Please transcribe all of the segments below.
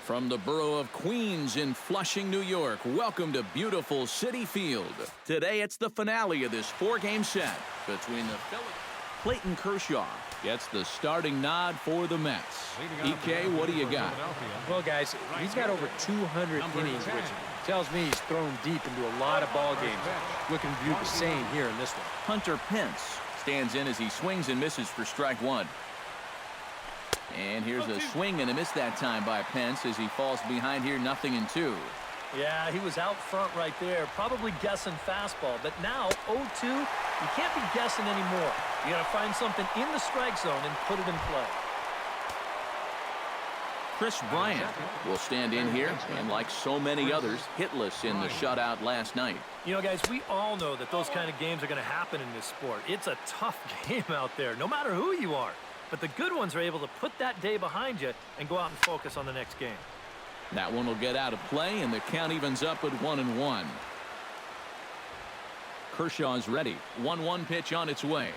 From the borough of Queens in Flushing, New York, welcome to beautiful Citi Field. Today it's the finale of this four-game set between the Phillies. Clayton Kershaw gets the starting nod for the Mets. EK, what do you got? Well, guys, he's got over 200 innings, which tells me he's thrown deep into a lot of ball games. Looking to do the same here in this one. Hunter Pence stands in as he swings and misses for strike one. And here's a swing and a miss that time by Pence as he falls behind here, 0-2. Yeah, he was out front right there, probably guessing fastball. But now, 0-2, you can't be guessing anymore. You got to find something in the strike zone and put it in play. Chris Bryant will stand in here, and like so many others, hitless in the shutout last night. You know, guys, we all know that those kind of games are going to happen in this sport. It's a tough game out there, no matter who you are. But the good ones are able to put that day behind you and go out and focus on the next game. That one will get out of play, and the count evens up at 1-1. Kershaw's ready. 1-1 pitch on its way.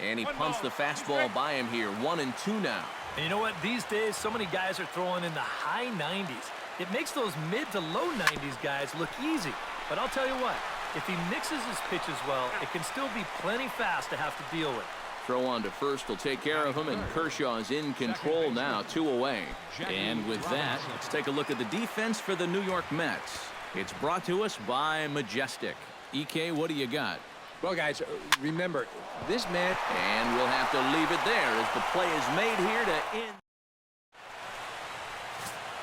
And he pumps the fastball by him here. 1-2 now. And you know what? These days, so many guys are throwing in the high 90s. It makes those mid to low 90s guys look easy. But I'll tell you what, if he mixes his pitches well, it can still be plenty fast to have to deal with. Throw on to first will take care of him, and Kershaw is in control now, 2 away. And with that, let's take a look at the defense for the New York Mets. It's brought to us by Majestic. EK, what do you got? Well, guys, remember, this man... And we'll have to leave it there as the play is made here to end.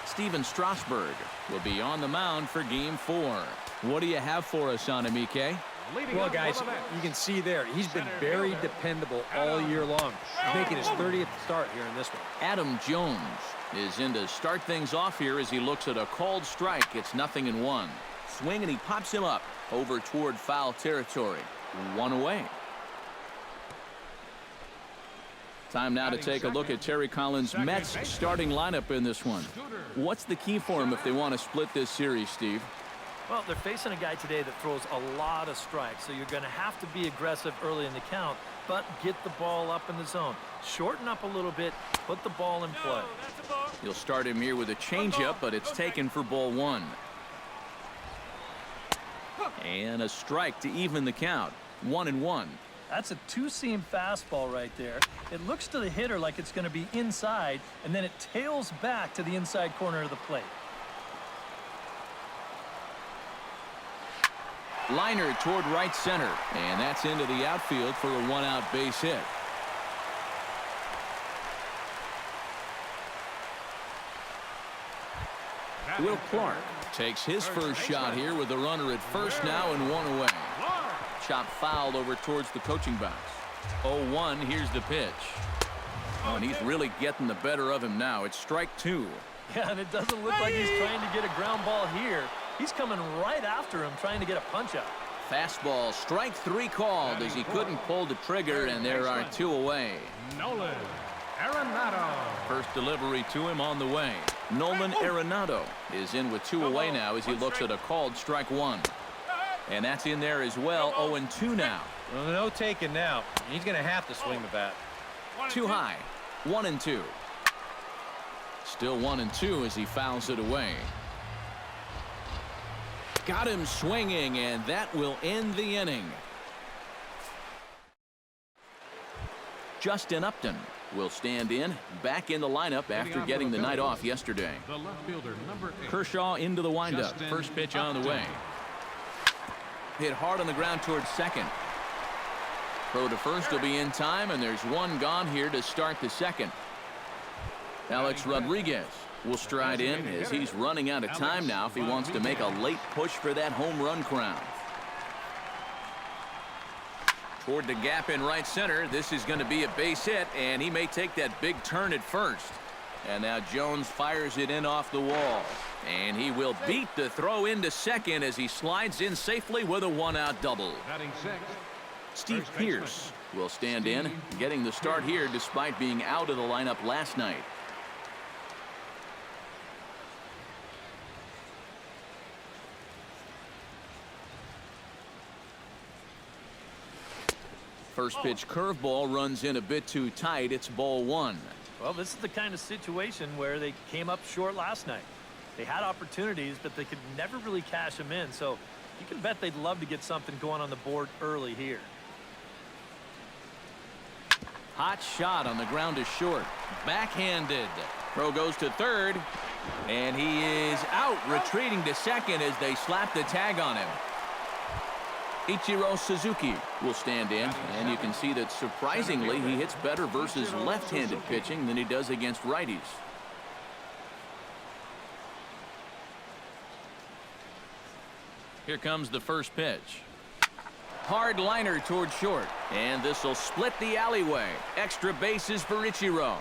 Steven Strasburg will be on the mound for Game 4. What do you have for us on him, EK? Well, guys, you can see there, he's been very dependable all year long. He's making his 30th start here in this one. Adam Jones is in to start things off here as he looks at a called strike. It's 0-1. Swing, and he pops him up over toward foul territory. 1 away. Time now to take a look at Terry Collins' Mets starting lineup in this one. What's the key for him if they want to split this series, Steve? Well, they're facing a guy today that throws a lot of strikes, so you're going to have to be aggressive early in the count, but get the ball up in the zone. Shorten up a little bit, put the ball in play. You'll start him here with a changeup, but it's taken for ball 1. And a strike to even the count. 1-1. That's a two-seam fastball right there. It looks to the hitter like it's going to be inside, and then it tails back to the inside corner of the plate. Liner toward right center, and that's into the outfield for a 1-out base hit. Will Clark takes his first shot here with a runner at first now and 1 away. Chop fouled over towards the coaching box. 0-1, here's the pitch. Oh, and he's really getting the better of him now. It's strike 2. Yeah, and it doesn't look like he's trying to get a ground ball here. He's coming right after him, trying to get a punch out. Fastball, strike 3 called as he couldn't pull the trigger, and there are 2 away. Nolan Arenado. First delivery to him on the way. Nolan Arenado is in with 2 away now as he looks at a called strike 1. And that's in there as well. 0-2 now. Well, no taking now. He's going to have to swing the bat. Too high. 1-2. Still 1-2 as he fouls it away. Got him swinging, and that will end the inning. Justin Upton will stand in, back in the lineup after getting the night off yesterday. The left fielder, number 8. Kershaw into the windup. First pitch on the way. Hit hard on the ground towards second. Throw to first will be in time, and there's 1 gone here to start the second. Alex Rodriguez will stride in as he's running out of time now if he wants to make a late push for that home run crown. Toward the gap in right center. This is going to be a base hit, and he may take that big turn at first. And now Jones fires it in off the wall. And he will beat the throw into second as he slides in safely with a 1-out double. Batting 6. Steve Pearce will stand in, getting the start here despite being out of the lineup last night. First pitch curveball runs in a bit too tight. It's ball 1. Well, this is the kind of situation where they came up short last night. They had opportunities, but they could never really cash them in. So you can bet they'd love to get something going on the board early here. Hot shot on the ground is short. Backhanded. Throw goes to third. And he is out, retreating to second as they slap the tag on him. Ichiro Suzuki will stand in, and you can see that surprisingly he hits better versus left-handed pitching than he does against righties. Here comes the first pitch. Hard liner toward short, and this will split the alleyway. Extra bases for Ichiro.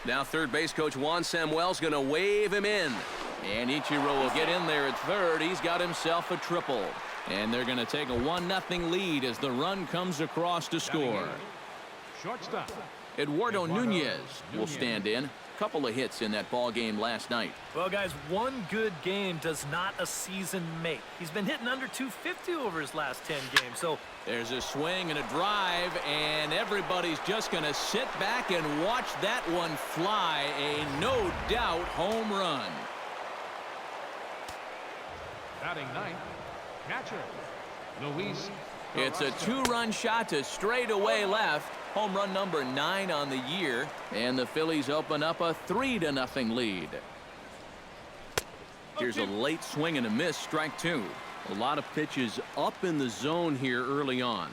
Now third base coach Juan Samuel's going to wave him in. And Ichiro will get in there at third. He's got himself a triple. And they're going to take a 1-0 lead as the run comes across to score. Shortstop. Eduardo Nunez will stand in. Couple of hits in that ball game last night. Well, guys, one good game does not a season make. He's been hitting under 250 over his last 10 games. So there's a swing and a drive, and everybody's just going to sit back and watch that one fly. A no doubt home run. Batting ninth, catcher, Luis. It's a 2-run shot to straightaway left. Home run number 9 on the year, and the Phillies open up a 3-0 lead. Here's a late swing and a miss, strike 2. A lot of pitches up in the zone here early on.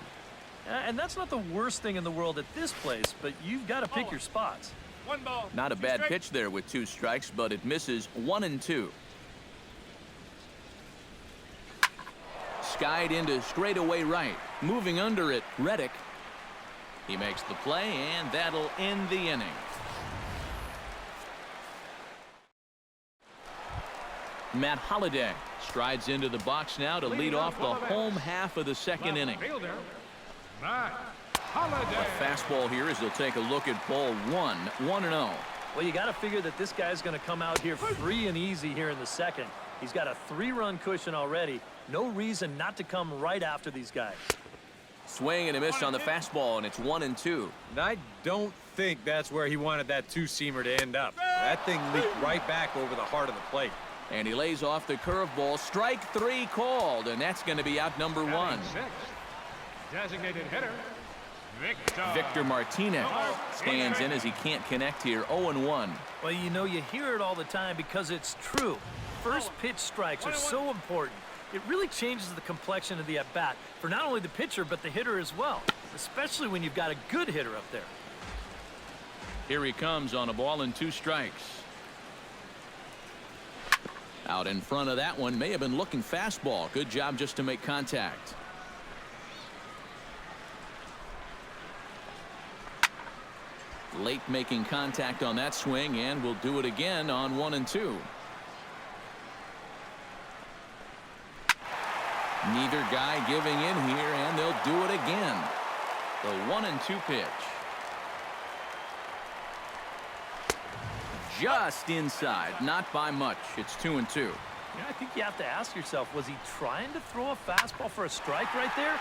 And that's not the worst thing in the world at this place, but you've got to pick your spots. One ball. Not a bad pitch there with 2 strikes, but it misses 1-2. Skied into straightaway right. Moving under it, Reddick. He makes the play, and that'll end the inning. Matt Holliday strides into the box now to lead off the home half of the second inning. Fielder, Matt Holliday. A fastball here as they'll take a look at ball 1, 1-0. Well, you got to figure that this guy's going to come out here free and easy here in the second. He's got a 3-run cushion already. No reason not to come right after these guys. Swing and a miss on the fastball, and it's 1-2. And I don't think that's where he wanted that two-seamer to end up. That thing leaked right back over the heart of the plate. And he lays off the curveball. Strike 3 called, and that's going to be out number 1. Batting sixth, designated hitter, Victor Martinez stands in as he can't connect here. 0-1. Well, you know, you hear it all the time because it's true. First pitch strikes are so important. It really changes the complexion of the at-bat for not only the pitcher but the hitter as well, especially when you've got a good hitter up there. Here he comes on a ball and 2 strikes. Out in front of that one, may have been looking fastball. Good job just to make contact. Late making contact on that swing, and we'll do it again on 1-2. Neither guy giving in here, and they'll do it again. The 1-2 pitch. Just inside, not by much. It's 2-2. You know, I think you have to ask yourself, was he trying to throw a fastball for a strike right there?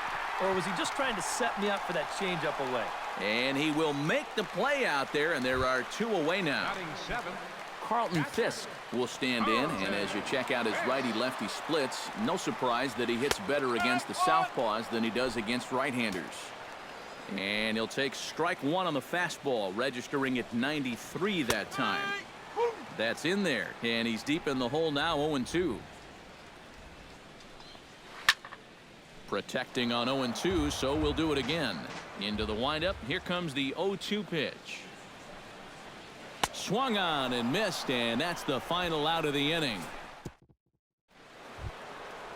Or was he just trying to set me up for that changeup away? And he will make the play out there, and there are 2 away now. batting seventh, Carlton Fisk will stand in, and as you check out his righty-lefty splits, no surprise that he hits better against the southpaws than he does against right-handers. And he'll take strike 1 on the fastball, registering at 93 that time. That's in there, and he's deep in the hole now, 0-2. Protecting on 0-2, so we'll do it again. Into the windup, here comes the 0-2 pitch. Swung on and missed, and that's the final out of the inning.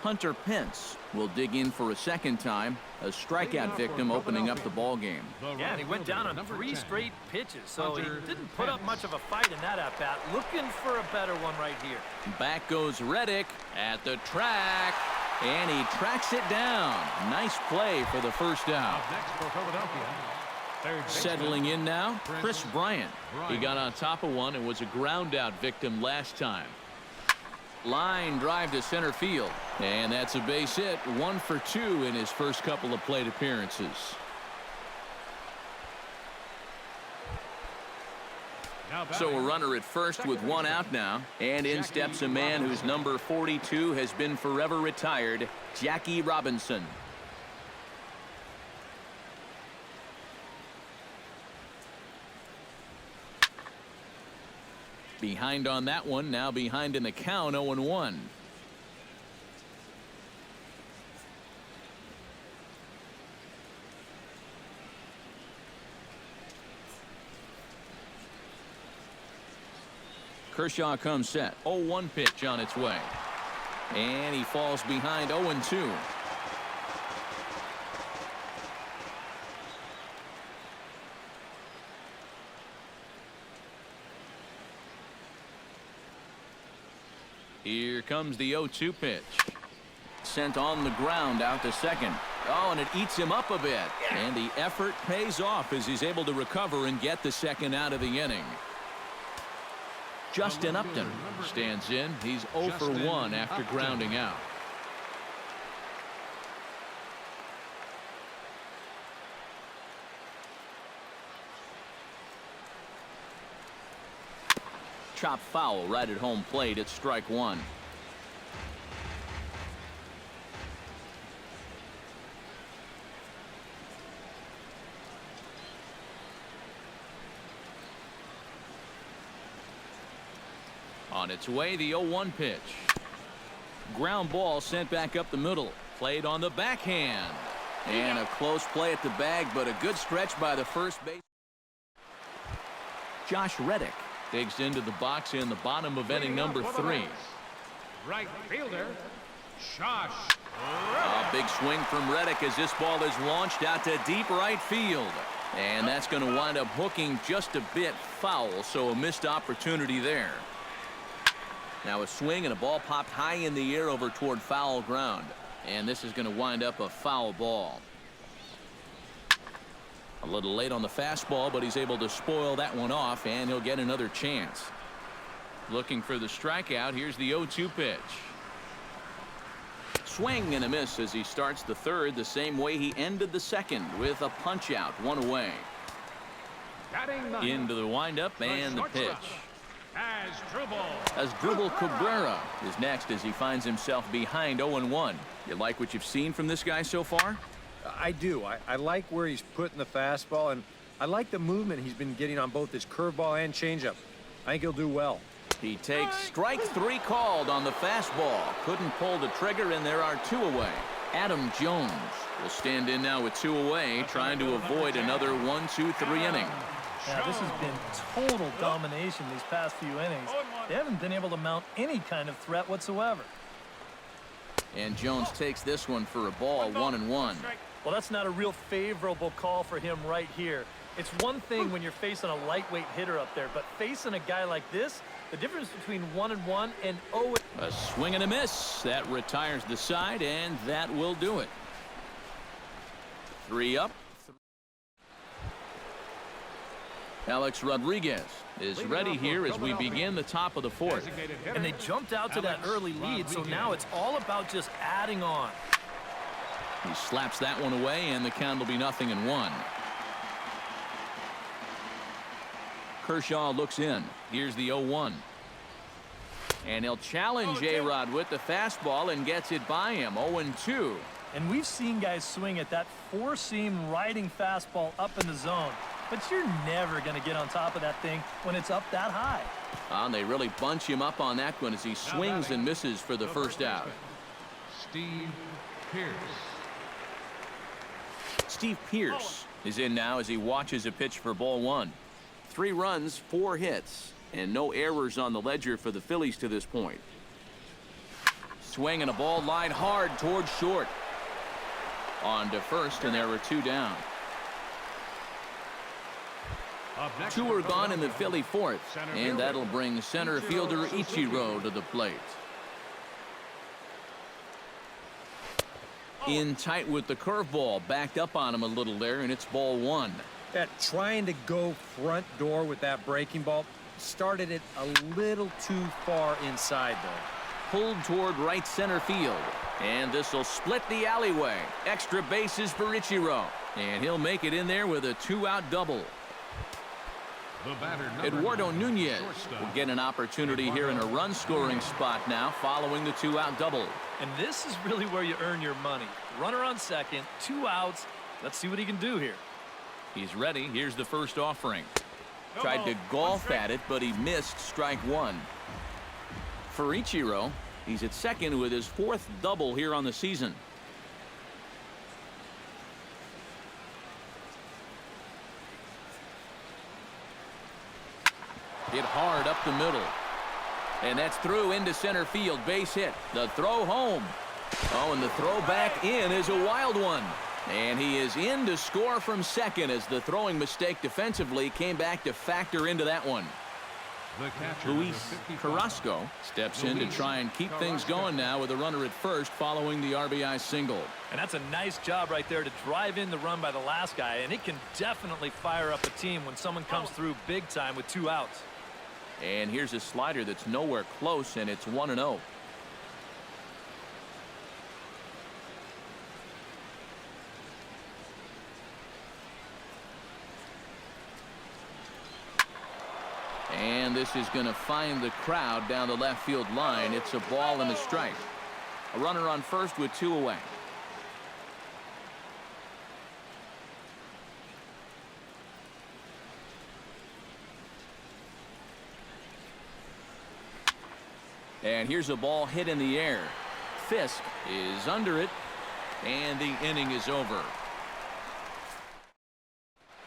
Hunter Pence will dig in for a second time. A strikeout victim opening up the ball game. Yeah, and he went down on 3 straight pitches, so he didn't put up much of a fight in that at-bat. Looking for a better one right here. Back goes Reddick at the track, and he tracks it down. Nice play for the first out. up next for Philadelphia. Third baseman, Settling in now, Chris Bryant. He got on top of one and was a ground-out victim last time. Line drive to center field, and that's a base hit. 1 for 2 in his first couple of plate appearances. So a runner at first with one out now. And in steps a man whose number 42 has been forever retired, Jackie Robinson. Behind on that one, now behind in the count, 0-1. Kershaw comes set. 0-1 pitch on its way. And he falls behind 0-2. Here comes the 0-2 pitch. Sent on the ground out to second. Oh, and it eats him up a bit. And the effort pays off as he's able to recover and get the second out of the inning. Justin Upton stands in. He's 0 for 1 after grounding out. Chop foul right at home plate. It's strike one. On its way, the 0-1 pitch. Ground ball sent back up the middle. Played on the backhand. And a close play at the bag, but a good stretch by the first base. Josh Reddick digs into the box in the bottom of inning number 3. Right fielder, Josh. A big swing from Reddick as this ball is launched out to deep right field. And that's going to wind up hooking just a bit foul, so a missed opportunity there. Now a swing and a ball popped high in the air over toward foul ground. And this is going to wind up a foul ball. A little late on the fastball, but he's able to spoil that one off, and he'll get another chance. Looking for the strikeout. Here's the 0-2 pitch. Swing and a miss as he starts the third the same way he ended the second, with a punch out, one away. Into the windup and the pitch. Asdrubal Cabrera is next as he finds himself behind 0-1. You like what you've seen from this guy so far? I do. I like where he's putting the fastball, and I like the movement he's been getting on both his curveball and changeup. I think he'll do well. He takes strike 3 called on the fastball. Couldn't pull the trigger, and there are 2 away. Adam Jones will stand in now with 2 away, trying to avoid another 1-2-3 inning. Yeah, this has been total domination these past few innings. They haven't been able to mount any kind of threat whatsoever. And Jones takes this one for a ball, 1-1. Well, that's not a real favorable call for him right here. It's one thing when you're facing a lightweight hitter up there, but facing a guy like this, the difference between 1-1 and 0. A swing and a miss. That retires the side, and that will do it. 3 up. Alex Rodriguez is ready here as we begin the top of the 4th. And they jumped out to that early lead, so now it's all about just adding on. He slaps that one away, and the count will be 0-1. Kershaw looks in. Here's the 0-1. And he'll challenge A-Rod with the fastball and gets it by him. 0-2. And we've seen guys swing at that 4-seam riding fastball up in the zone. But you're never going to get on top of that thing when it's up that high. And they really bunch him up on that one as he swings and misses for the first out. Steve Pearce. Steve Pearce is in now as he watches a pitch for ball 1. 3 runs, 4 hits, and no errors on the ledger for the Phillies to this point. Swing and a ball lined hard towards short. On to first, and there were 2 down. 2 are gone in the Philly 4th, and that'll bring center fielder Ichiro to the plate. In tight with the curveball, backed up on him a little there, and it's ball 1. Trying to go front door with that breaking ball started it a little too far inside, though. Pulled toward right center field, and this will split the alleyway. Extra bases for Ichiro, and he'll make it in there with a 2-out double. The batter, number Eduardo 9, Nunez shortstop. will get an opportunity here in a run-scoring spot now following the two-out double. And this is really where you earn your money. Runner on second, 2 outs. Let's see what he can do here. He's ready. Here's the first offering. Tried to golf at it, but he missed strike one. For Ichiro, he's at second with his 4th double here on the season. Hit hard up the middle. And that's through into center field. Base hit. The throw home. Oh, and the throw back in is a wild one. And he is in to score from second as the throwing mistake defensively came back to factor into that one. The catcher, Luis number 55. Carrasco steps in to try and keep things going now with a runner at first following the RBI single. And that's a nice job right there to drive in the run by the last guy. And it can definitely fire up a team when someone comes through big time with 2 outs. And here's a slider that's nowhere close, and it's 1-0. And this is going to find the crowd down the left field line. It's a ball and a strike. A runner on first with 2 away. And here's a ball hit in the air. Fisk is under it, and the inning is over.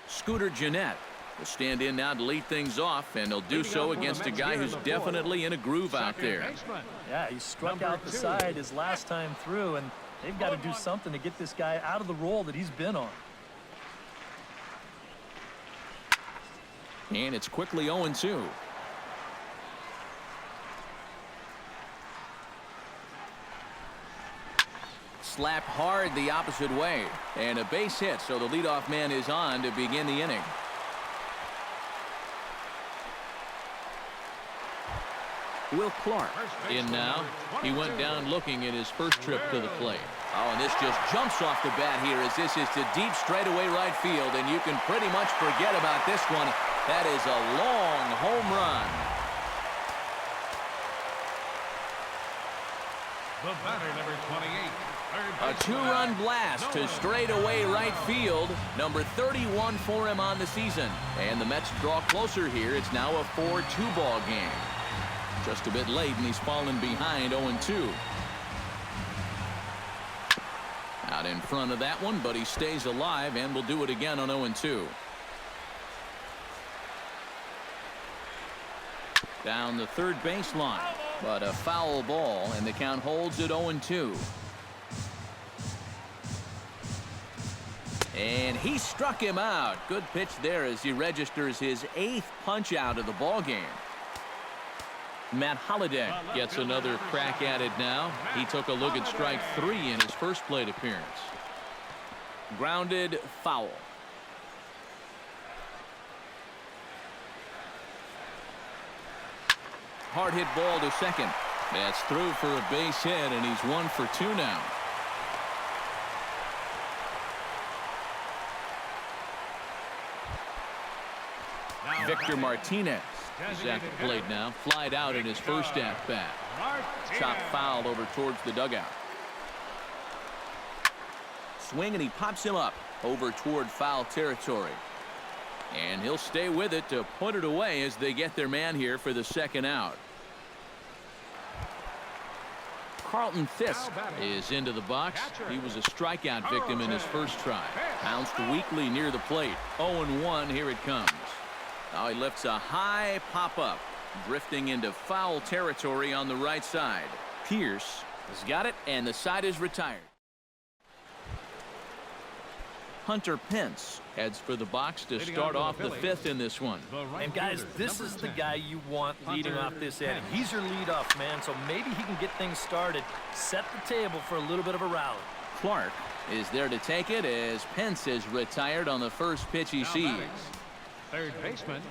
Scooter Gennett will stand in now to lead things off, and he'll do so against a guy who's definitely in a groove out there. Yeah, he struck out the side his last time through, and they've got to do something to get this guy out of the role that he's been on. And it's quickly 0-2. Slapped hard the opposite way, and a base hit, so the leadoff man is on to begin the inning. Will Clark in now. He went down looking at his first trip to the plate. Oh, and this just jumps off the bat here as this is to deep straightaway right field, and you can pretty much forget about this one. That is a long home run. The batter, number 28. A 2-run blast to straightaway right field. Number 31 for him on the season. And the Mets draw closer here. It's now a 4-2 ball game. Just a bit late, and he's fallen behind 0-2. Out in front of that one, but he stays alive and will do it again on 0-2. Down the third baseline, but a foul ball, and the count holds at 0-2. And he struck him out. Good pitch there as he registers his 8th punch out of the ball game. Matt Holliday gets another crack at it now. He took a look at strike 3 in his first plate appearance. Grounded foul. Hard hit ball to second. That's through for a base hit, and he's 1 for 2 now. Victor Martinez is at the plate now. Flied out in his first at-bat. Chopped foul over towards the dugout. Swing, and he pops him up over toward foul territory. And he'll stay with it to put it away as they get their man here for the second out. Carlton Fisk is into the box. He was a strikeout victim in his first try. Bounced weakly near the plate. 0-1, here it comes. Now he lifts a high pop-up, drifting into foul territory on the right side. Pierce has got it, and the side is retired. Hunter Pence heads for the box to start off the 5th in this one. And guys, this is the guy you want leading off this inning. He's your leadoff man, so maybe he can get things started, set the table for a little bit of a rally. Clark is there to take it as Pence is retired on the first pitch he sees. Third baseman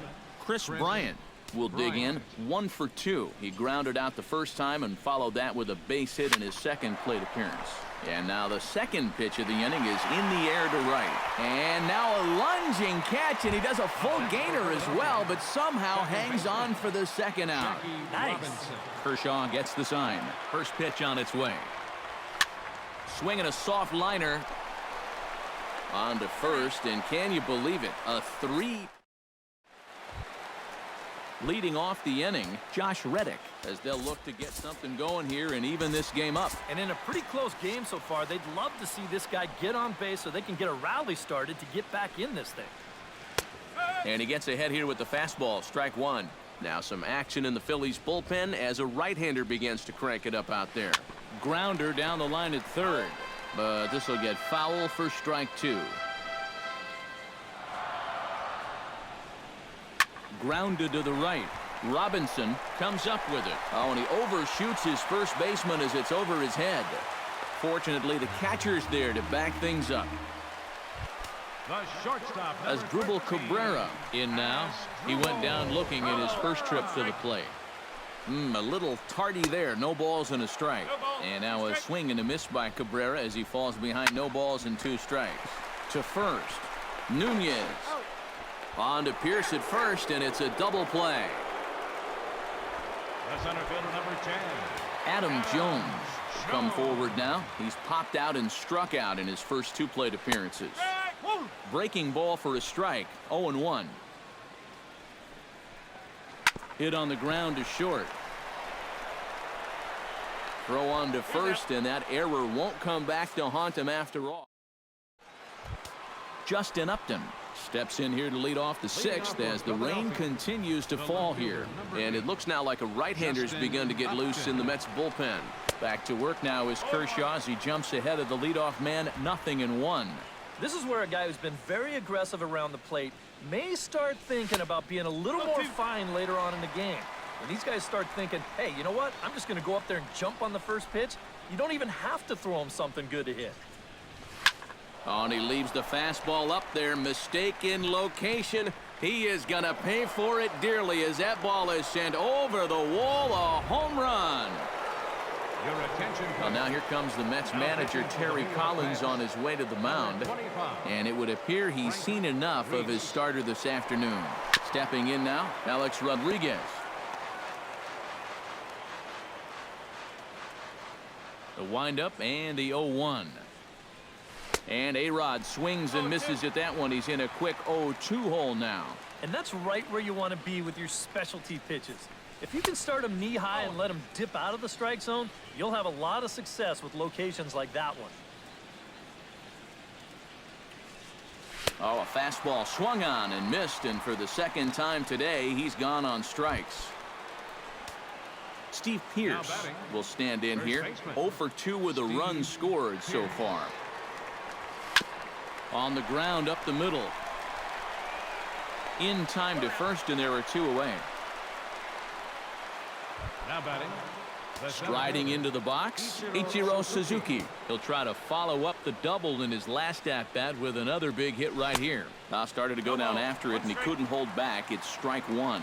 Chris Bryant will dig in 1 for 2. He grounded out the first time and followed that with a base hit in his second plate appearance. And now the second pitch of the inning is in the air to right. And now a lunging catch, and he does a full gainer as well, but somehow hangs on for the second out. Nice. Kershaw gets the sign. First pitch on its way. Swinging a soft liner on to first, and can you believe it? A 3. Leading off the inning, Josh Reddick, as they'll look to get something going here and even this game up. And in a pretty close game so far, they'd love to see this guy get on base so they can get a rally started to get back in this thing. And he gets ahead here with the fastball, strike 1. Now some action in the Phillies bullpen as a right-hander begins to crank it up out there. Grounder down the line at third, but this will get foul for strike 2. Grounded to the right. Robinson comes up with it. Oh, and he overshoots his first baseman as it's over his head. Fortunately, the catcher's there to back things up. The shortstop, As Dribble Cabrera in now. He went down looking at his first trip to the plate. A little tardy there. No balls and a strike. And now a swing and a miss by Cabrera as he falls behind no balls and 2 strikes. To first. Nunez. On to Pierce at first, and it's a double play. the center fielder, number 10. Adam Jones come forward now. He's popped out and struck out in his first 2 plate appearances. Breaking ball for a strike. 0-1. Hit on the ground to short. Throw on to first, and that error won't come back to haunt him after all. Justin Upton steps in here to lead off the 6th as the rain continues to fall here. And it looks now like a right-hander's begun to get loose in the Mets bullpen. Back to work now is Kershaw as he jumps ahead of the leadoff man, 0-1. This is where a guy who's been very aggressive around the plate may start thinking about being a little more fine later on in the game. When these guys start thinking, hey, you know what? I'm just going to go up there and jump on the first pitch. You don't even have to throw him something good to hit. Oh, and he leaves the fastball up there. Mistaken location. He is going to pay for it dearly as that ball is sent over the wall. A home run. Your attention. Well, now here comes the Mets manager, Terry Collins, on his way to the mound. And it would appear he's seen enough of his starter this afternoon. Stepping in now, Alex Rodriguez. The windup and the 0-1. And A-Rod swings and misses at that one. He's in a quick 0-2 hole now. And that's right where you want to be with your specialty pitches. If you can start them knee-high and let them dip out of the strike zone, you'll have a lot of success with locations like that one. Oh, a fastball swung on and missed, and for the second time today, he's gone on strikes. Steve Pierce will stand in here. 0 for 2 with a run scored so far. On the ground up the middle. In time to first, and there are 2 away. Now batting. Striding into the box, Ichiro Suzuki. He'll try to follow up the double in his last at-bat with another big hit right here. Now started to go down after it, and he couldn't hold back. It's strike 1.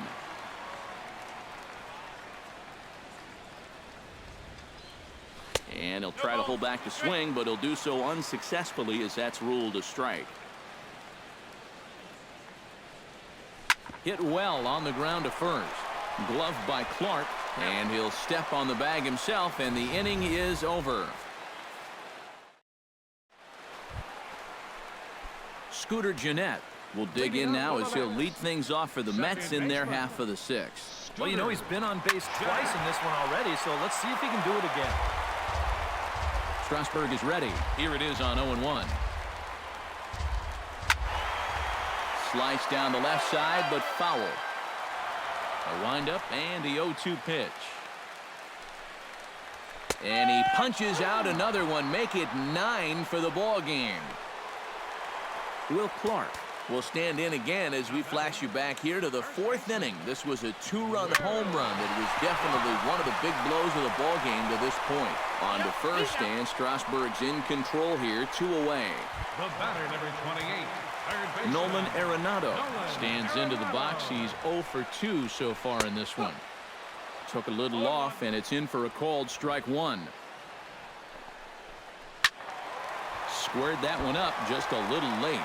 And he'll try to hold back the swing, but he'll do so unsuccessfully as that's ruled a strike. Hit well on the ground to first. Gloved by Clark, and he'll step on the bag himself, and the inning is over. Scooter Gennett will dig in now as he'll lead things off for the Mets in their half of the 6th. Well, you know, he's been on base twice in this one already, so let's see if he can do it again. Strasburg is ready. Here it is on 0-1. Slice down the left side, but foul. A windup and the 0-2 pitch. And he punches out another one. Make it 9 for the ball game. Will Clark will stand in again as we flash you back here to the 4th inning. This was a 2-run home run that was definitely one of the big blows of the ball game to this point. On to first, and Strasburg's in control here, 2 away. The batter, number 28. Nolan Arenado stands into the box. He's 0 for 2 so far in this one. Took a little off, and it's in for a called strike one. Squared that one up just a little late.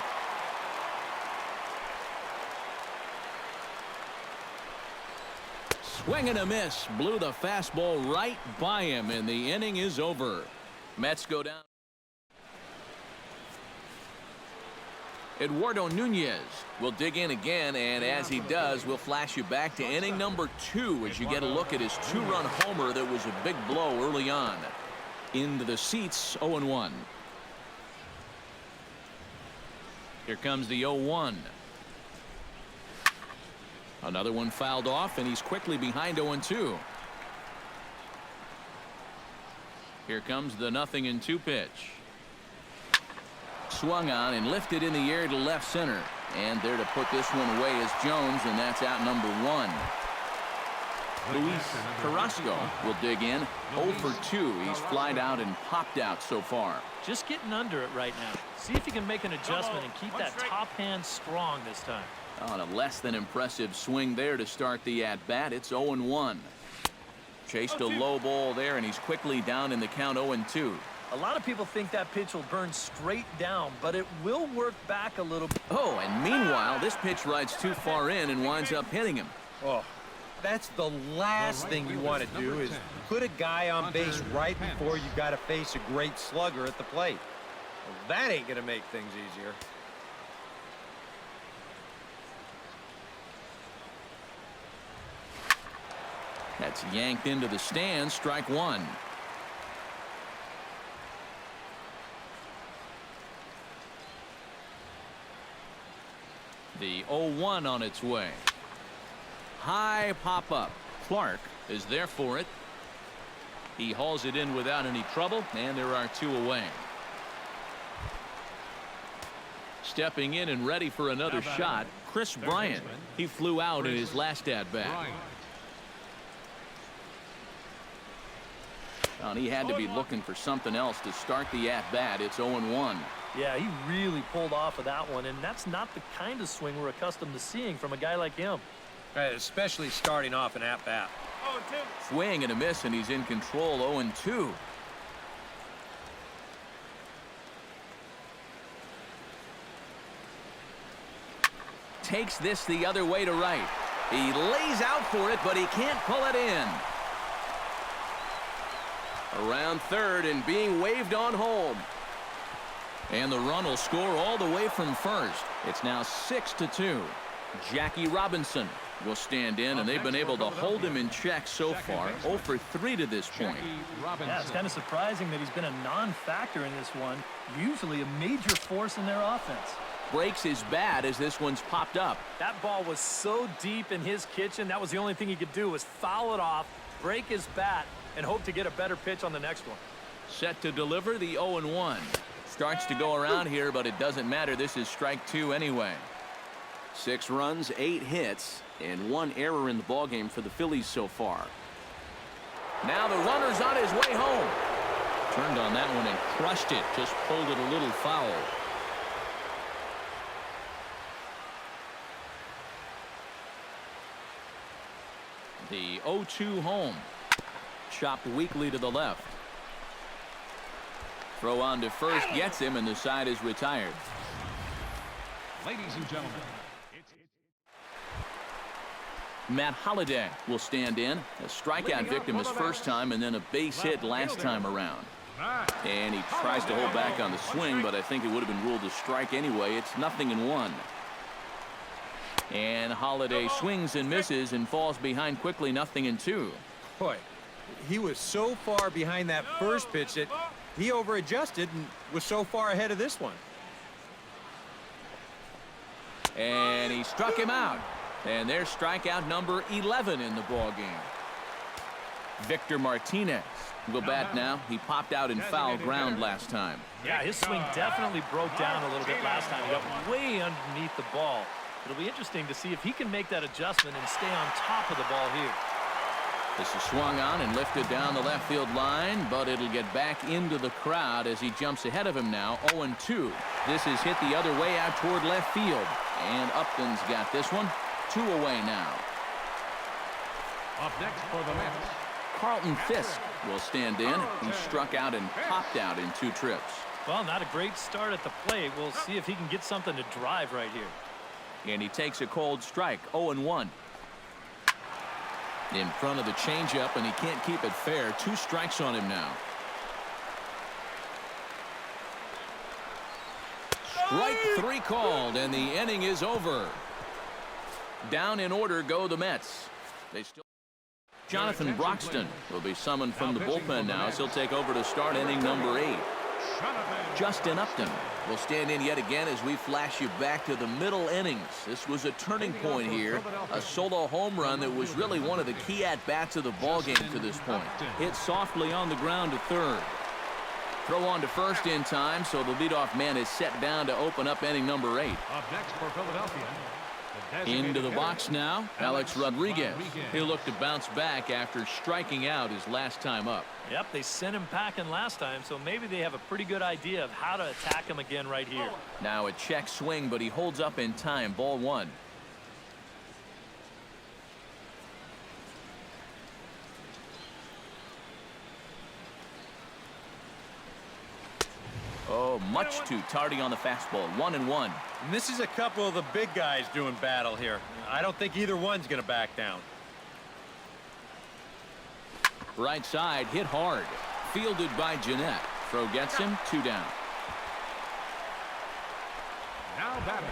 Swing and a miss. Blew the fastball right by him, and the inning is over. Mets go down. Eduardo Nunez will dig in again, and as he does, we'll flash you back to inning number 2 as you get a look at his 2-run homer that was a big blow early on. Into the seats, 0-1. Here comes the 0-1. Another one fouled off, and he's quickly behind 0-2. Here comes the 0-2 pitch. Swung on and lifted in the air to left center. And there to put this one away is Jones, and that's out number 1. Luis Carrasco will dig in. 0 for 2. He's flied out and popped out so far. Just getting under it right now. See if he can make an adjustment and keep that top hand strong this time. On a less than impressive swing there to start the at-bat. It's 0-1. Chased a low ball there, and he's quickly down in the count 0-2. A lot of people think that pitch will burn straight down, but it will work back a little. Oh, and meanwhile, this pitch rides too far in and winds up hitting him. Oh, that's the last thing you want to do is put a guy on base right before you got to face a great slugger at the plate. Well, that ain't going to make things easier. That's yanked into the stands. Strike one. The 0-1 on its way. High pop up. Clark is there for it. He hauls it in without any trouble, and there are 2 away. Stepping in and ready for another shot, Chris Bryant. He flew out in his last at-bat. And he had to be looking for something else to start the at-bat. It's 0-1. Yeah, he really pulled off of that one, and that's not the kind of swing we're accustomed to seeing from a guy like him. Especially starting off an at-bat. Swing and a miss, and he's in control. 0-2. Takes this the other way to right. He lays out for it, but he can't pull it in. Around third and being waved on home. And the run will score all the way from first. It's now 6-2. Jackie Robinson will stand in, and they've been able to hold him in check so far. 0 for 3 to this point. Yeah, it's kind of surprising that he's been a non-factor in this one. Usually a major force in their offense. Breaks his bat as this one's popped up. That ball was so deep in his kitchen, that was the only thing he could do was foul it off, break his bat, and hope to get a better pitch on the next one. Set to deliver the 0-1. Starts to go around here, but it doesn't matter. This is strike 2 anyway. 6 runs, 8 hits, and 1 error in the ballgame for the Phillies so far. Now the runner's on his way home. Turned on that one and crushed it. Just pulled it a little foul. The 0-2 home. Chopped weakly to the left. Throw on to first gets him, and the side is retired. Ladies and gentlemen, Matt Holliday will stand in. A strikeout victim his first time, and then a base hit last time around. And he tries to hold back on the swing, but I think it would have been ruled a strike anyway. It's 0-1. And Holliday swings and misses and falls behind quickly. 0-2. Boy, he was so far behind that first pitch that he over-adjusted and was so far ahead of this one. And he struck him out. And there's strikeout number 11 in the ballgame. Victor Martinez will bat now. He popped out in foul ground last time. Yeah, his swing definitely broke down a little bit last time. He got way underneath the ball. It'll be interesting to see if he can make that adjustment and stay on top of the ball here. This is swung on and lifted down the left field line, but it'll get back into the crowd as he jumps ahead of him now. 0-2. This is hit the other way out toward left field. And Upton's got this one. 2 away now. Up next for the Mets, Carlton Fisk will stand in. He struck out and popped out in 2 trips. Well, not a great start at the plate. We'll see if he can get something to drive right here. And he takes a cold strike. 0-1. In front of the changeup, and he can't keep it fair. 2 strikes on him now. Strike 3 called, and the inning is over. Down in order go the Mets. They still. Jonathan Broxton will be summoned from the bullpen now as he'll take over to start inning number 8. Justin Upton will stand in yet again as we flash you back to the middle innings. This was a turning point here. A solo home run that was really one of the key at-bats of the ballgame to this point. Hit softly on the ground to third. Throw on to first in time, so the leadoff man is set down to open up inning number 8. up next for Philadelphia. Into the box now, Alex Rodriguez. He'll look to bounce back after striking out his last time up. Yep, they sent him packing last time, so maybe they have a pretty good idea of how to attack him again right here. Now a check swing, but he holds up in time. Ball 1. Oh, much too tardy on the fastball. 1-1. And this is a couple of the big guys doing battle here. I don't think either one's going to back down. Right side hit hard. Fielded by Jeanette. Throw gets him. 2 down. Now batting,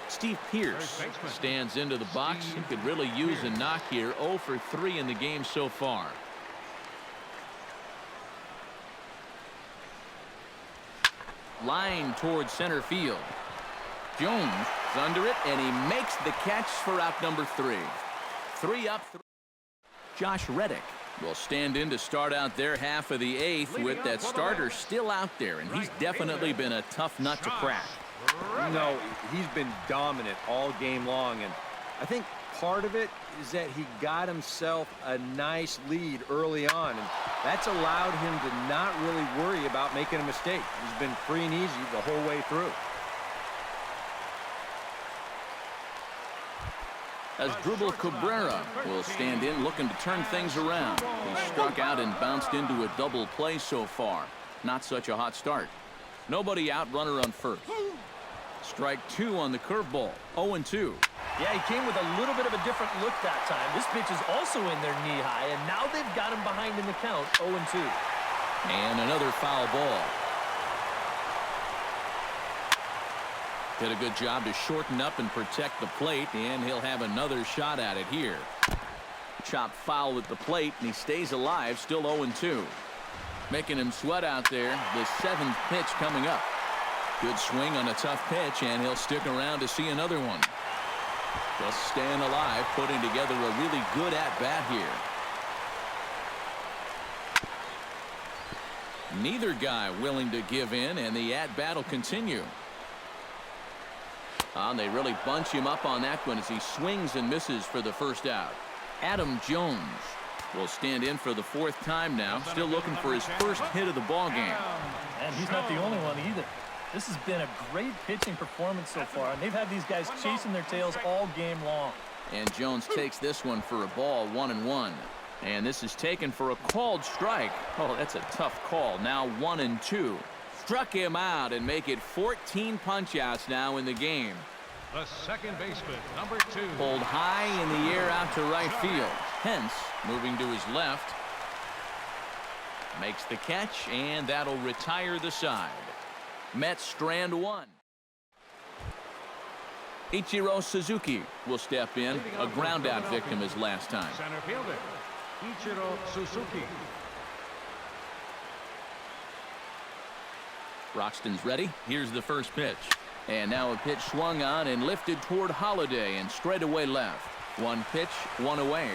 Steve Pearce stands into the box. He could really use a knock here. 0 for 3 in the game so far. Line towards center field. Jones is under it, and he makes the catch for out number 3. 3 up. Josh Reddick will stand in to start out their half of the 8th with that starter still out there, and he's definitely been a tough nut to crack. No, he's been dominant all game long, and I think part of it is that he got himself a nice lead early on, and that's allowed him to not really worry about making a mistake. He's been free and easy the whole way through. As Drupal Cabrera will stand in looking to turn things around. He struck out and bounced into a double play so far. Not such a hot start. Nobody out, runner on first. Strike 2 on the curveball. 0-2. Yeah, he came with a little bit of a different look that time. This pitch is also in their knee high, and now they've got him behind in the count. 0-2. And another foul ball. Did a good job to shorten up and protect the plate, and he'll have another shot at it here. Chop foul at the plate, and he stays alive, still 0-2. Making him sweat out there. The 7th pitch coming up. Good swing on a tough pitch, and he'll stick around to see another one. Just staying alive, putting together a really good at-bat here. Neither guy willing to give in, and the at-bat will continue. They really bunch him up on that one as he swings and misses for the first out. Adam Jones will stand in for the 4th time now, still looking for his first hit of the ball game. And he's not the only one either. This has been a great pitching performance so far, and they've had these guys chasing their tails all game long. And Jones takes this one for a ball. 1-1. And this is taken for a called strike. Oh, that's a tough call. Now 1-2. Struck him out and make it 14 punch-outs now in the game. the second baseman, number 2. Pulled high in the air out to right field. Hence, moving to his left. Makes the catch, and that'll retire the side. Mets strand 1. Ichiro Suzuki will step in, a ground-out victim as last time. Center fielder, Ichiro Suzuki. Broxton's ready. Here's the first pitch. And now a pitch swung on and lifted toward Holiday and straight away left. One pitch, one away.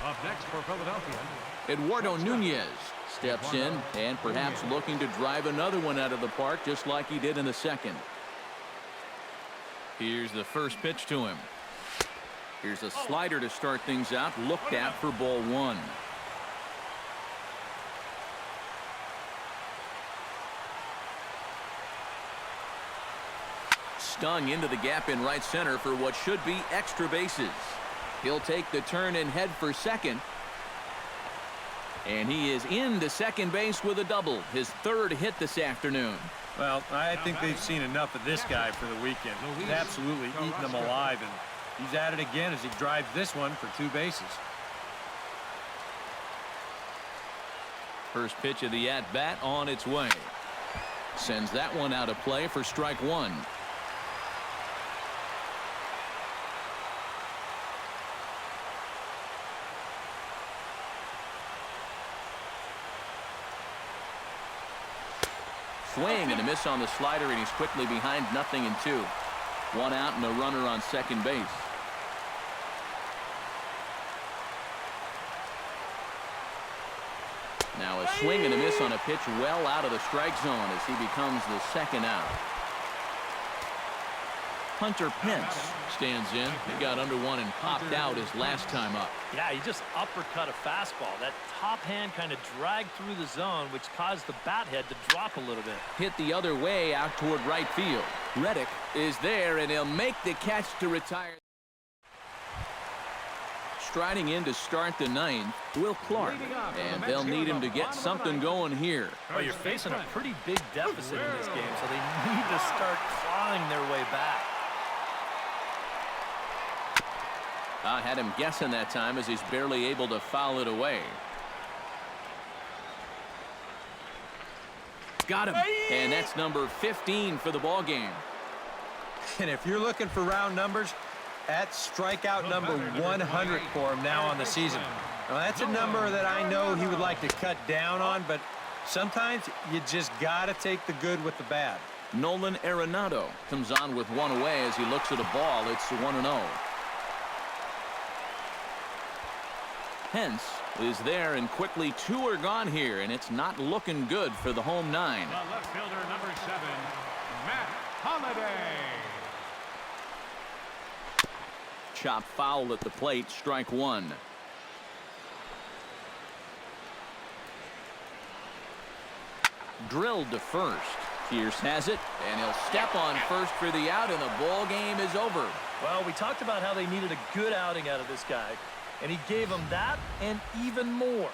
Up next for Philadelphia, Eduardo Nunez steps in and perhaps looking to drive another one out of the park just like he did in the second. Here's the first pitch to him. Here's a slider to start things out, looked at for ball one. Stung into the gap in right center for what should be extra bases. He'll take the turn and head for second. And he is into second base with a double, his third hit this afternoon. Well, I think they've seen enough of this guy for the weekend. He's absolutely eating them alive, and he's at it again as he drives this one for 2 bases. First pitch of the at-bat on its way. Sends that one out of play for strike one. Swing and a miss on the slider, and he's quickly behind 0-2. 1 out and a runner on second base. Now a swing and a miss on a pitch well out of the strike zone as he becomes the second out. Hunter Pence stands in. He got under one and popped out his last time up. Yeah, he just uppercut a fastball. That top hand kind of dragged through the zone, which caused the bat head to drop a little bit. Hit the other way out toward right field. Reddick is there, and he'll make the catch to retire. Striding in to start the ninth, Will Clark, and they'll need him to get something going here. Well, you're facing a pretty big deficit in this game, so they need to start clawing their way back. I had him guessing that time as he's barely able to foul it away. Got him. And that's number 15 for the ball game. And if you're looking for round numbers, that's strikeout number 100 for him now on the season. Now, that's a number that I know he would like to cut down on, but sometimes you just got to take the good with the bad. Nolan Arenado comes on with one away as he looks at a ball. It's 1-0. Pence is there, and quickly 2 are gone here, and it's not looking good for the home 9. The left fielder, number 7, Matt Holliday. Chop foul at the plate, strike one. Drilled to first. Pierce has it, and he'll step on first for the out, and the ball game is over. Well, we talked about how they needed a good outing out of this guy, and he gave them that and even more.